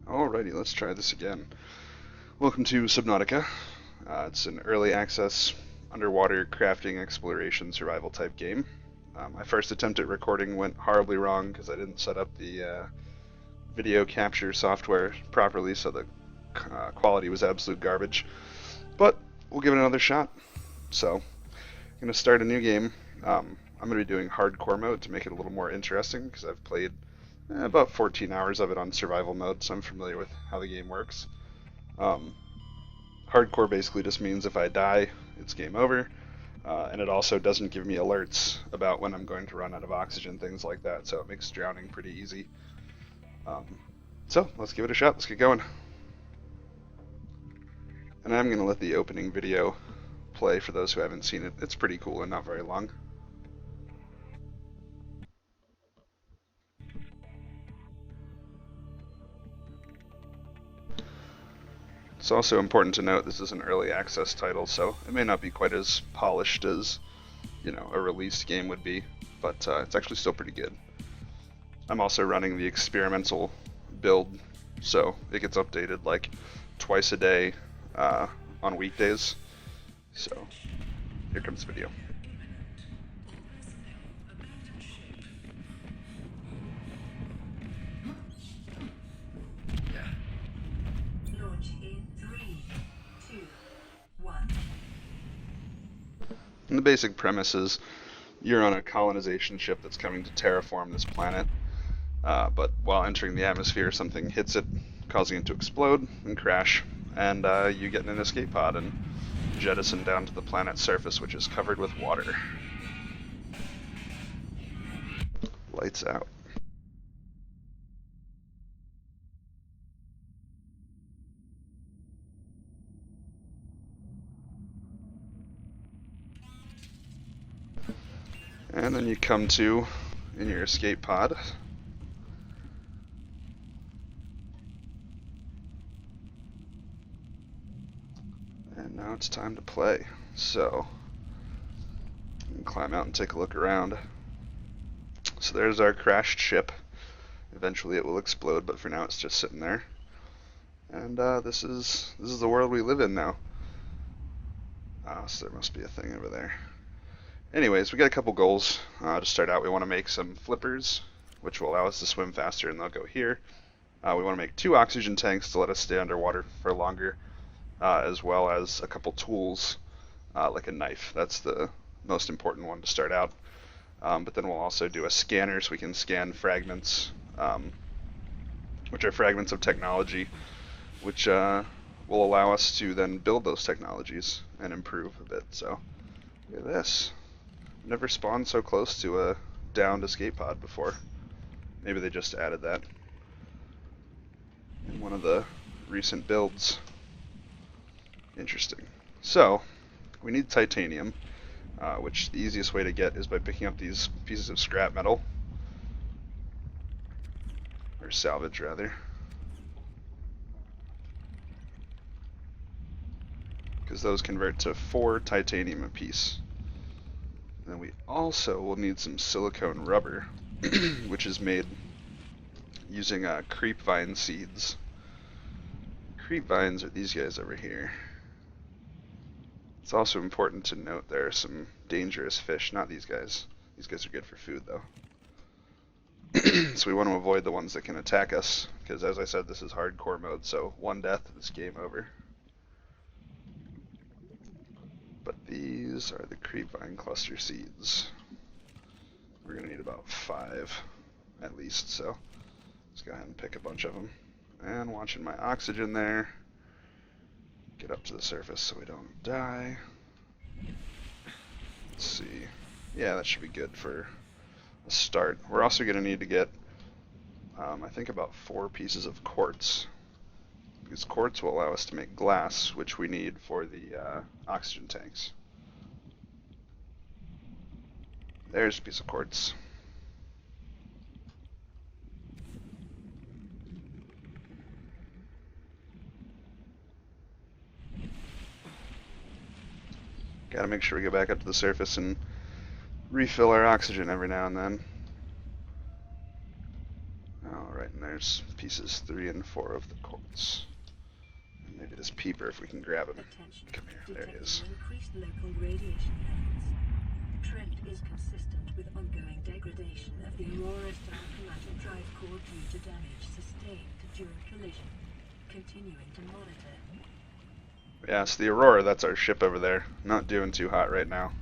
Alrighty, let's try this again. Welcome to Subnautica. It's an early access underwater crafting exploration survival type game. My first attempt at recording went horribly wrong because I didn't set up the video capture software properly, so the quality was absolute garbage. But we'll give it another shot. So, I'm going to start a new game. I'm going to be doing hardcore mode to make it a little more interesting because I've played about 14 hours of it on survival mode, so I'm familiar with how the game works. Um, Hardcore basically just means if I die, it's game over, and it also doesn't give me alerts about when I'm going to run out of oxygen, things like that, so it makes drowning pretty easy. Um, so let's give it a shot, let's get going. And I'm going to let the opening video play for those who haven't seen it. It's pretty cool and not very long. It's also important to note this is an early access title, so it may not be quite as polished as, a released game would be, but it's actually still pretty good. I'm also running the experimental build, so it gets updated like twice a day on weekdays. So here comes the video. And the basic premise is you're on a colonization ship that's coming to terraform this planet, but while entering the atmosphere, something hits it, causing it to explode and crash, and you get in an escape pod and jettison down to the planet's surface, which is covered with water. Lights out. And then you come to in your escape pod. And now it's time to play. So, you can climb out and take a look around. So there's our crashed ship. Eventually it will explode, but for now it's just sitting there. And this is the world we live in now. So there must be a thing over there. Anyways, we got a couple goals. To start out, we want to make some flippers, which will allow us to swim faster, and they'll go here. We want to make 2 oxygen tanks to let us stay underwater for longer, as well as a couple tools, like a knife. That's the most important one to start out. But then we'll also do a scanner so we can scan fragments, which are fragments of technology, which will allow us to then build those technologies and improve a bit. So, look at this. Never spawned so close to a downed escape pod before. Maybe they just added that in one of the recent builds. Interesting. So, we need titanium, which the easiest way to get is by picking up these pieces of scrap metal. Or salvage, rather. Because those convert to 4 titanium apiece. Then we also will need some silicone rubber, which is made using creep vine seeds. Creep vines are these guys over here. It's also important to note there are some dangerous fish, not these guys. These guys are good for food though. So we want to avoid the ones that can attack us, because as I said, this is hardcore mode, so 1 death and it's game over. But these are the creepvine cluster seeds. We're going to need about 5 at least, so let's go ahead and pick a bunch of them. And watching my oxygen there. Get up to the surface so we don't die. Let's see. Yeah, that should be good for a start. We're also going to need to get, I think, about 4 pieces of quartz. Because quartz will allow us to make glass, which we need for the oxygen tanks. There's a piece of quartz. Gotta make sure we get back up to the surface and refill our oxygen every now and then. Alright, and there's pieces 3 and 4 of the quartz. And maybe this peeper, if we can grab him. Come here, there he is. Increased local radiation levels. Trend is consistent with ongoing degradation of the Aurora Star chromatic drive core due to damage sustained during collision. Continuing to monitor. Yeah, so the Aurora, that's our ship over there. Not doing too hot right now.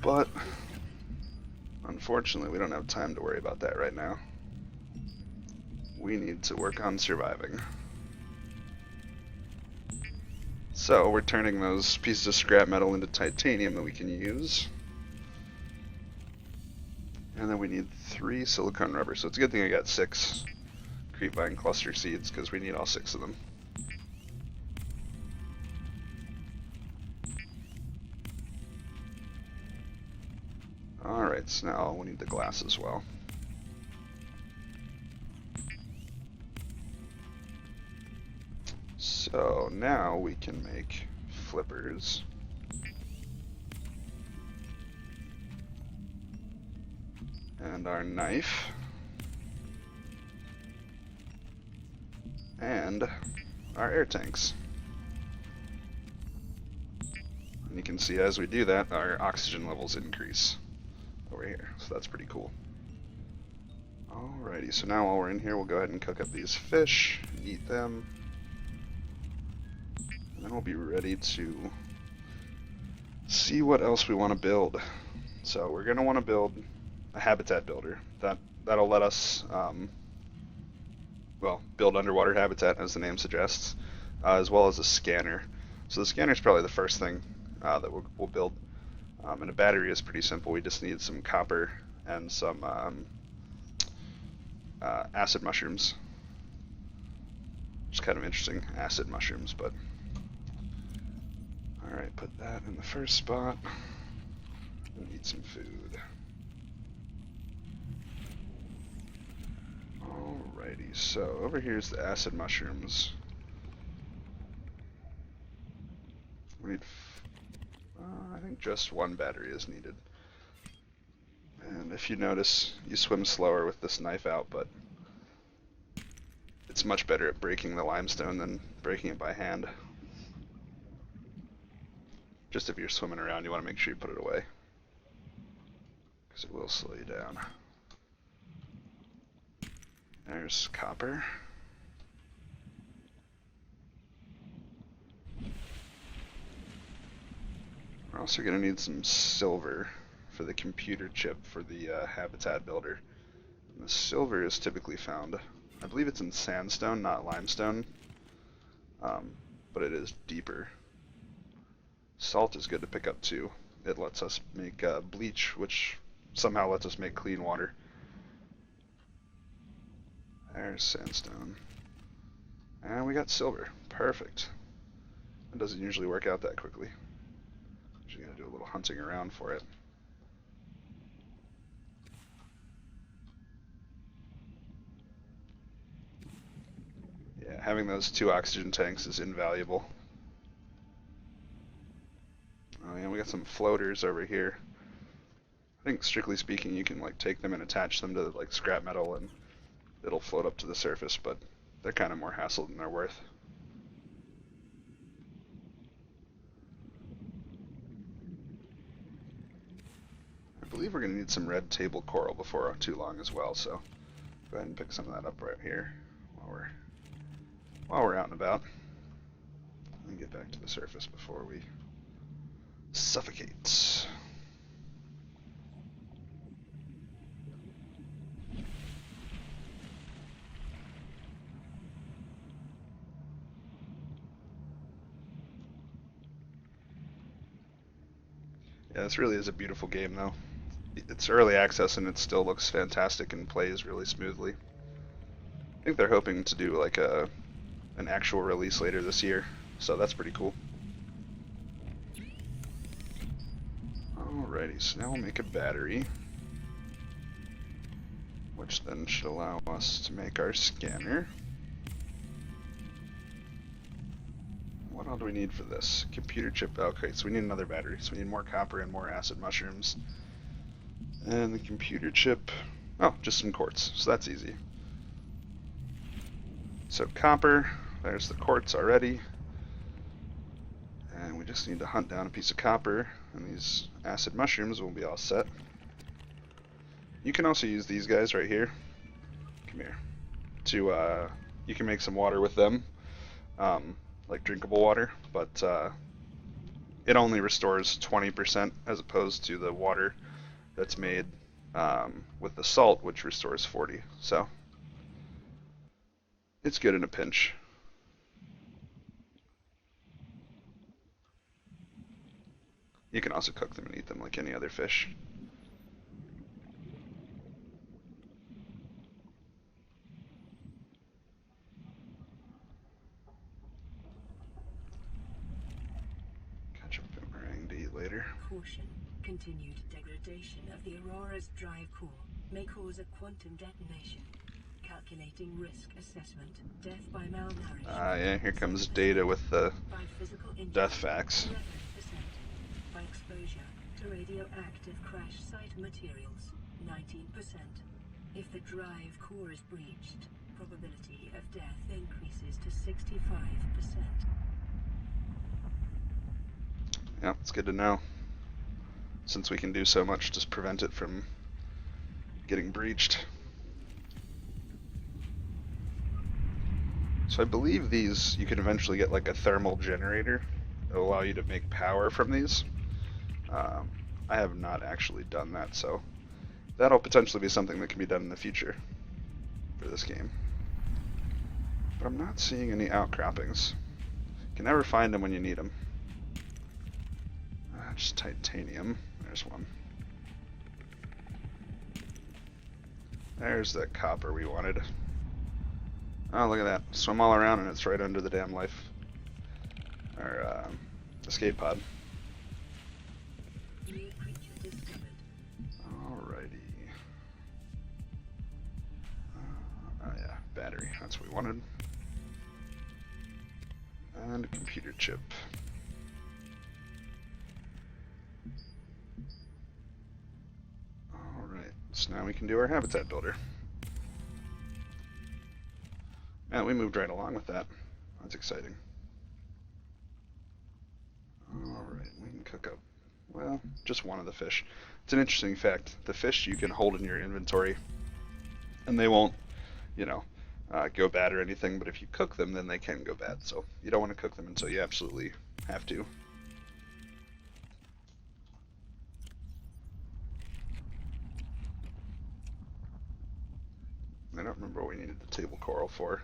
But unfortunately, we don't have time to worry about that right now. We need to work on surviving. So we're turning those pieces of scrap metal into titanium that we can use. And then we need 3 silicone rubber. So it's a good thing I got 6 creepvine cluster seeds, because we need all 6 of them. Alright, so now we need the glass as well. So now we can make flippers. And our knife. And our air tanks. And you can see as we do that, our oxygen levels increase over here. So that's pretty cool. Alrighty, so now while we're in here, we'll go ahead and cook up these fish, eat them. And then we'll be ready to see what else we want to build. So we're going to want to build a habitat builder. That'll let us well, build underwater habitat, as the name suggests, as well as a scanner. So the scanner is probably the first thing that we'll build. And a battery is pretty simple. We just need some copper and some acid mushrooms. It's kind of interesting, acid mushrooms, but alright, put that in the first spot. We need some food. Alrighty, so over here's the acid mushrooms. We need, I think just 1 battery is needed. And if you notice, you swim slower with this knife out, but it's much better at breaking the limestone than breaking it by hand. Just if you're swimming around, you want to make sure you put it away, because it will slow you down. There's copper. We're also going to need some silver for the computer chip for the habitat builder. And the silver is typically found, I believe it's in sandstone, not limestone, but it is deeper. Salt is good to pick up too. It lets us make bleach, which somehow lets us make clean water. There's sandstone. And we got silver. Perfect. It doesn't usually work out that quickly. Just gotta do a little hunting around for it. Yeah, having those 2 oxygen tanks is invaluable. Oh yeah, we got some floaters over here. I think strictly speaking, you can like take them and attach them to like scrap metal and it'll float up to the surface, but they're kind of more hassle than they're worth. I believe we're going to need some red table coral before too long as well, so go ahead and pick some of that up right here while we're out and about. And get back to the surface before we suffocate. Yeah, this really is a beautiful game, though. It's early access and it still looks fantastic and plays really smoothly. I think they're hoping to do like an actual release later this year, so that's pretty cool. Alrighty, so now we'll make a battery, which then should allow us to make our scanner. What all do we need for this? Computer chip. Okay, so we need another battery. So we need more copper and more acid mushrooms. And the computer chip Oh, just some quartz, so that's easy. So copper, there's the quartz already. And we just need to hunt down a piece of copper, and these acid mushrooms will be all set. You can also use these guys right here. Come here. You can make some water with them, like drinkable water, but it only restores 20% as opposed to the water that's made with the salt, which restores 40. So it's good in a pinch. You can also cook them and eat them like any other fish. Catch a boomerang to eat later. Caution. Continued degradation of the Aurora's drive core may cause a quantum detonation. Calculating risk assessment. Death by malnourishment. Yeah, here comes Data with the By physical injury, death facts. 11%. By exposure to radioactive crash site materials, 19%. If the drive core is breached, probability of death increases to 65%. Yeah, it's good to know. Since we can do so much to prevent it from getting breached. So I believe these, you can eventually get like a thermal generator that'll allow you to make power from these. I have not actually done that, so that'll potentially be something that can be done in the future for this game. But I'm not seeing any outcroppings. You can never find them when you need them. Just titanium. There's one. There's the copper we wanted. Oh, look at that. Swim all around and it's right under the damn life. Or, escape pod. New creature discovered. Alrighty. Oh yeah, battery. That's what we wanted. And a computer chip. Alright, so now we can do our habitat builder. Man, we moved right along with that. That's exciting. Alright, we can cook up, well, just one of the fish. It's an interesting fact. The fish you can hold in your inventory, and they won't, go bad or anything, but if you cook them, then they can go bad. So you don't want to cook them until you absolutely have to. I don't remember what we needed the table coral for,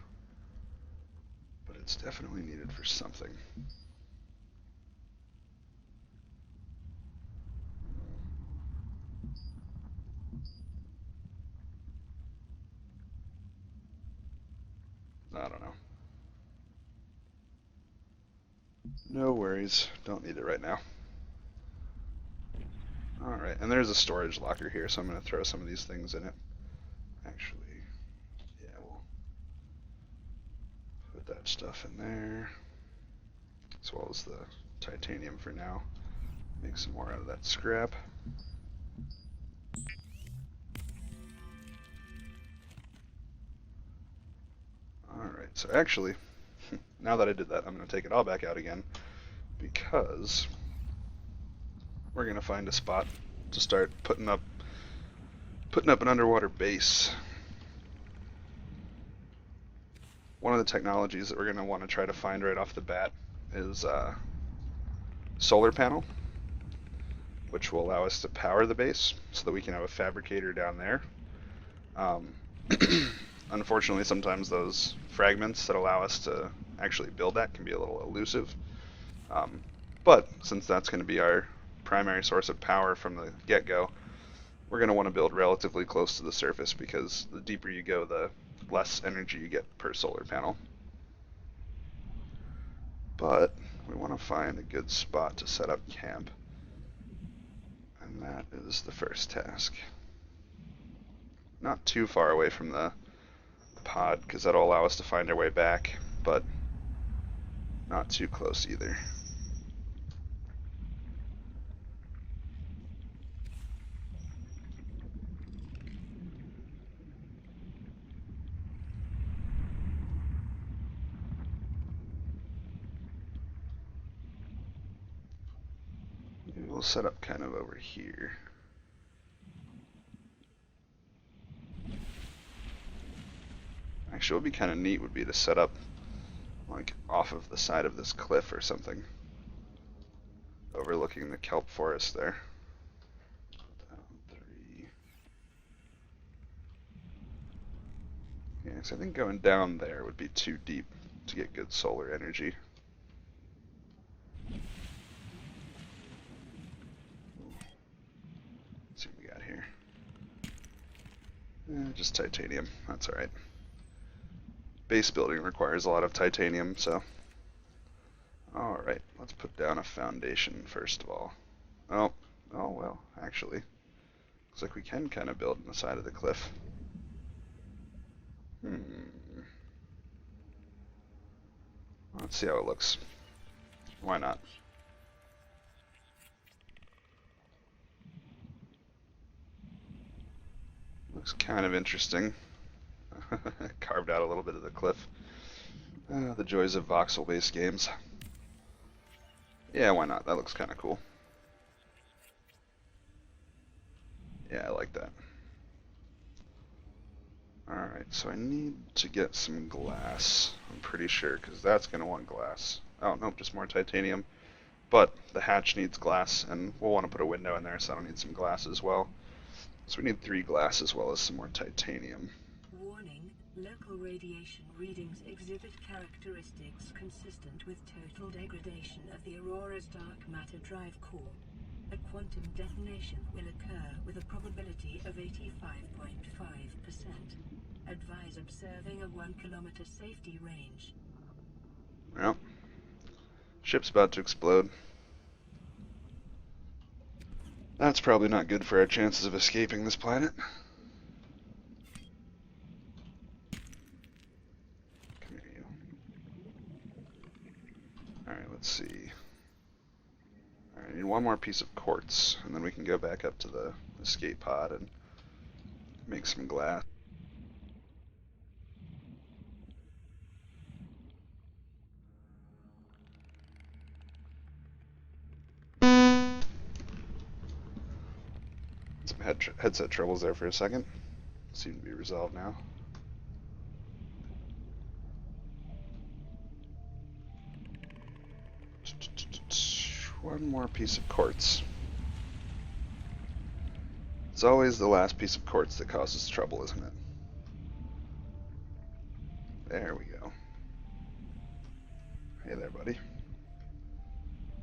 but it's definitely needed for something. I don't know. No worries. Don't need it right now. Alright, and there's a storage locker here, so I'm going to throw some of these things in it. Actually, yeah, we'll put that stuff in there, as well as the titanium for now. Make some more out of that scrap. Alright, so actually, now that I did that, I'm going to take it all back out again, because we're going to find a spot to start putting up an underwater base. One of the technologies that we're going to want to try to find right off the bat is solar panel, which will allow us to power the base so that we can have a fabricator down there. Unfortunately, sometimes those fragments that allow us to actually build that can be a little elusive. But since that's going to be our primary source of power from the get-go, we're going to want to build relatively close to the surface, because the deeper you go, the less energy you get per solar panel. But we want to find a good spot to set up camp, and that is the first task. Not too far away from the pod, because that'll allow us to find our way back, but not too close either. we'll set up kind of over here. Actually, what would be kind of neat would be to set up like off of the side of this cliff or something, overlooking the kelp forest there. Three. Yeah, so I think going down there would be too deep to get good solar energy. Let's see what we got here. Just titanium, that's alright. Base building requires a lot of titanium, so... Alright, let's put down a foundation first of all. Oh well, actually. Looks like we can kind of build on the side of the cliff. Let's see how it looks. Why not? Looks kind of interesting. Carved out a little bit of the cliff. The joys of voxel-based games. Yeah, why not? That looks kind of cool. Yeah, I like that. Alright, so I need to get some glass, I'm pretty sure, because that's going to want glass. Oh, nope, just more titanium. But the hatch needs glass, and we'll want to put a window in there, so that'll need some glass as well. So we need 3 glass as well as some more titanium. Warning, local radiation readings exhibit characteristics consistent with total degradation of the Aurora's dark matter drive core. A quantum detonation will occur with a probability of 85.5%. Advise observing a 1 kilometer safety range. Well, ship's about to explode. That's probably not good for our chances of escaping this planet. Come here, you. Alright, let's see. Alright, I need 1 more piece of quartz, and then we can go back up to the escape pod and make some glass. Some headset troubles there for a second. Seem to be resolved now. One more piece of quartz. It's always the last piece of quartz that causes trouble, isn't it? There we go. Hey there, buddy.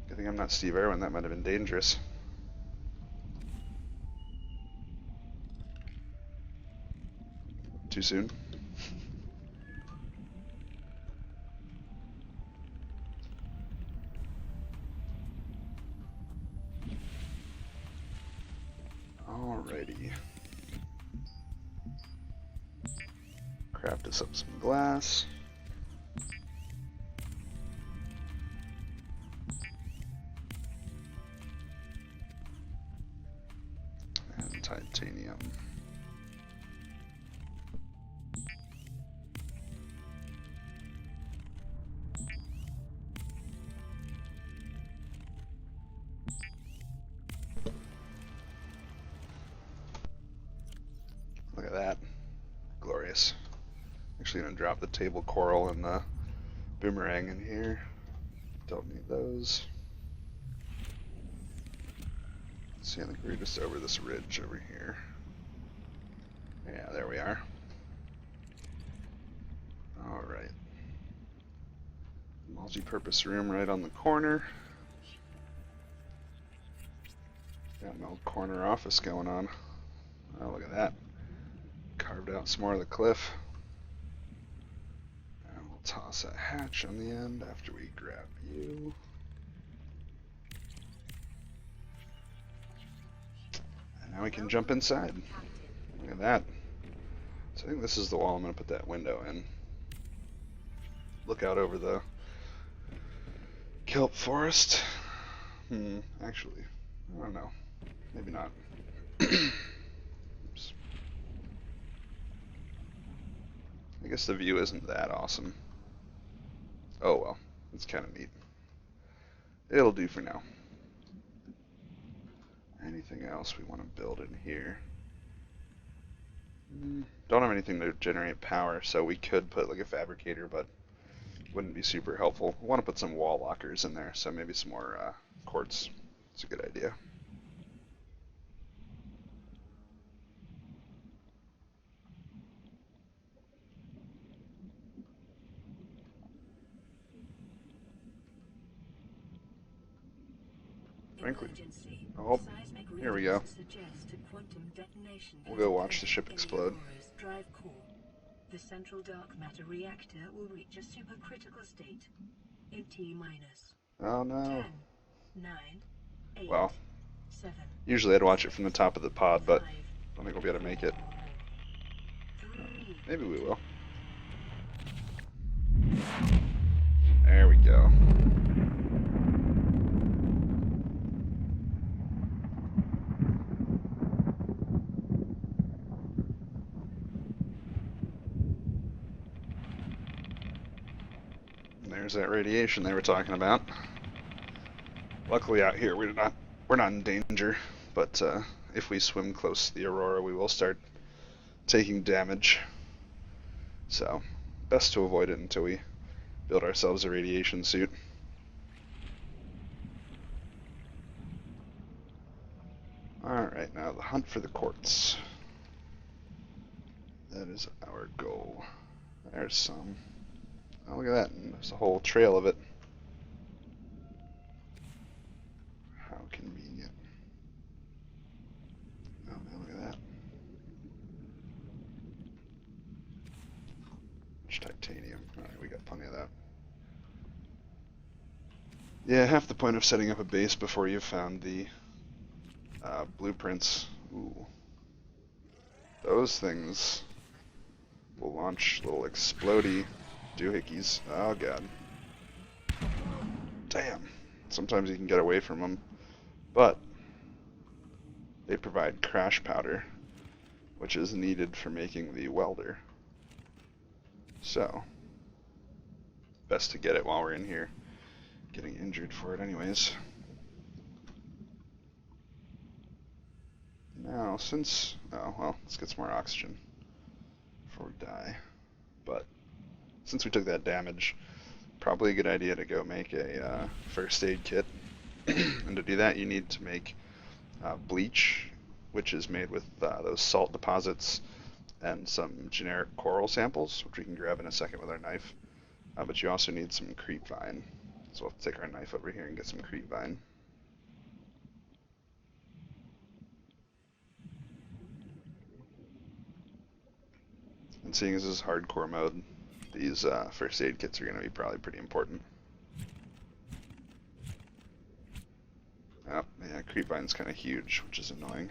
Good thing I'm not Steve Irwin, that might have been dangerous. Too soon? Alrighty. Craft us up some glass. And titanium. Look at that. Glorious. Actually gonna drop the table coral and the boomerang in here. Don't need those. Let's see, I think we're just over this ridge over here. Yeah, there we are. Alright. Multi-purpose room right on the corner. Got an old corner office going on. Oh, look at that. Carved out some more of the cliff. And we'll toss a hatch on the end after we grab you. And now we can jump inside. Look at that. So I think this is the wall I'm going to put that window in. Look out over the kelp forest. Actually, I don't know. Maybe not. Oops. I guess the view isn't that awesome. Oh well, it's kind of neat. It'll do for now. Anything else we want to build in here? Don't have anything to generate power, so we could put like a fabricator, but wouldn't be super helpful. We want to put some wall lockers in there, so maybe some more quartz. It's a good idea. Frankly, oh, here we go. We'll go watch the ship explode. The central dark matter reactor will reach a supercritical state in T-minus. Oh no. 10, 9, 8, Well, 7. Usually I'd watch it from the top of the pod, but I don't think we'll be able to make it. Maybe we will. There we go. And there's that radiation they were talking about. Luckily out here we're not in danger, but if we swim close to the aurora, we will start taking damage. So, best to avoid it until we build ourselves a radiation suit. Alright, now the hunt for the quartz. That is our goal. There's some. Oh, look at that. And there's a whole trail of it. How convenient. Oh, man, look at that. Much titanium. Alright, we got plenty of that. Yeah, half the point of setting up a base before you've found the blueprints. Ooh. Those things will launch little explodey doohickeys. Oh god. Damn. Sometimes you can get away from them. But they provide crash powder, which is needed for making the welder. So, best to get it while we're in here. Getting injured for it anyways. Now, since... oh, well, let's get some more oxygen before we die. But, since we took that damage, probably a good idea to go make a first aid kit. And to do that, you need to make bleach, which is made with those salt deposits and some generic coral samples, which we can grab in a second with our knife. But you also need some creepvine. So we'll have to take our knife over here and get some creepvine. And seeing as this is hardcore mode, these first aid kits are going to be probably pretty important. Oh, yeah, creepvine's kind of huge, which is annoying.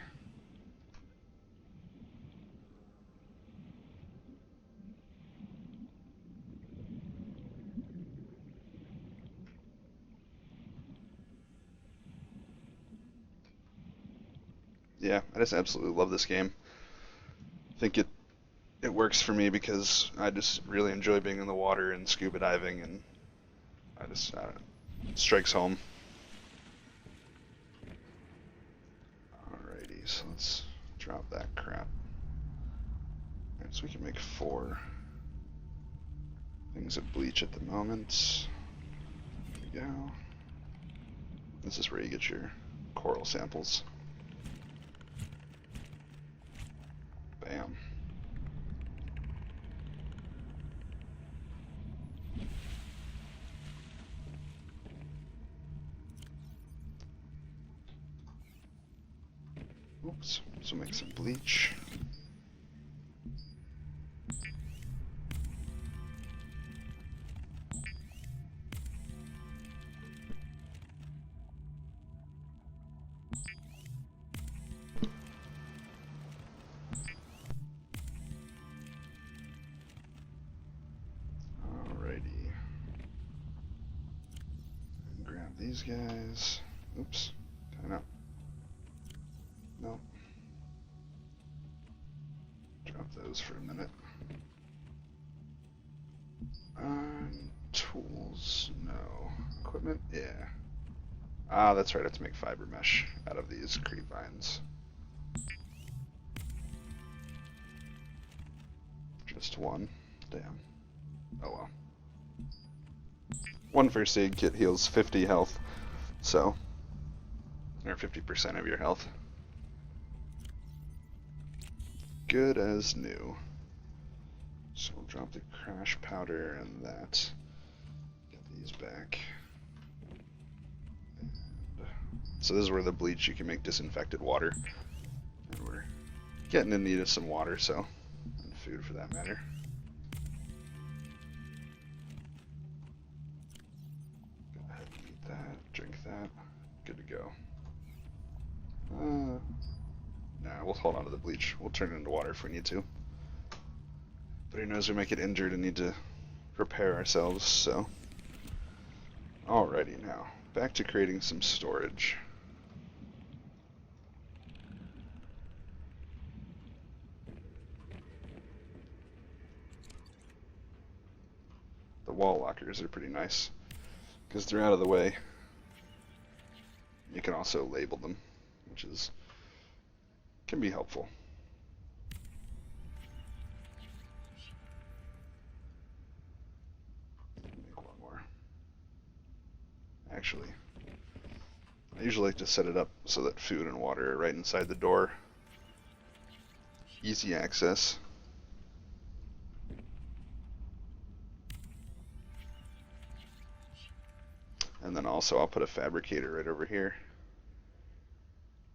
Yeah, I just absolutely love this game. I think it works for me because I just really enjoy being in the water and scuba diving, and I don't know, it strikes home. Alrighty, so let's drop that crap. Alright, so we can make 4 things of bleach at the moment. There we go. This is where you get your coral samples. Bam. Oops, so make some bleach. Alrighty. Grab these guys. Oops. No. Nope. Drop those for a minute. Tools, no. Equipment, yeah. Ah, that's right, I have to make fiber mesh out of these creep vines. Just one. Damn. Oh well. One first aid kit heals 50 health, so, or 50% of your health. Good as new. So we'll drop the crash powder and that. Get these back. And so this is where the bleach, you can make disinfected water. And we're getting in need of some water, so, and food for that matter. Go ahead and eat that, drink that. Good to go. Nah, we'll hold on to the bleach. We'll turn it into water if we need to. But who knows, we might get injured and need to repair ourselves, so. Alrighty, now, back to creating some storage. The wall lockers are pretty nice, because they're out of the way. You can also label them, which can be helpful. Make one more. Actually, I usually like to set it up so that food and water are right inside the door. Easy access. And then also I'll put a fabricator right over here.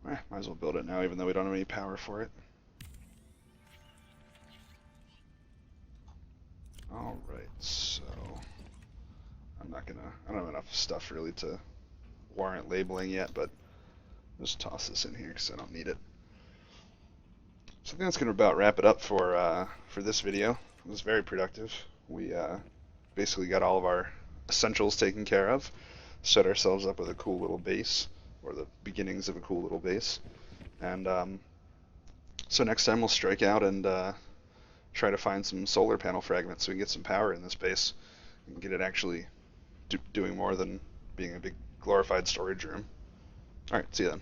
Might as well build it now, even though we don't have any power for it. Alright, so I don't have enough stuff really to warrant labeling yet, but I'll just toss this in here because I don't need it. So I think that's going to about wrap it up for this video. It was very productive. We basically got all of our essentials taken care of, set ourselves up with a cool little base, or the beginnings of a cool little base. And so next time we'll strike out and try to find some solar panel fragments so we can get some power in this base and get it actually doing more than being a big glorified storage room. Alright, see you then.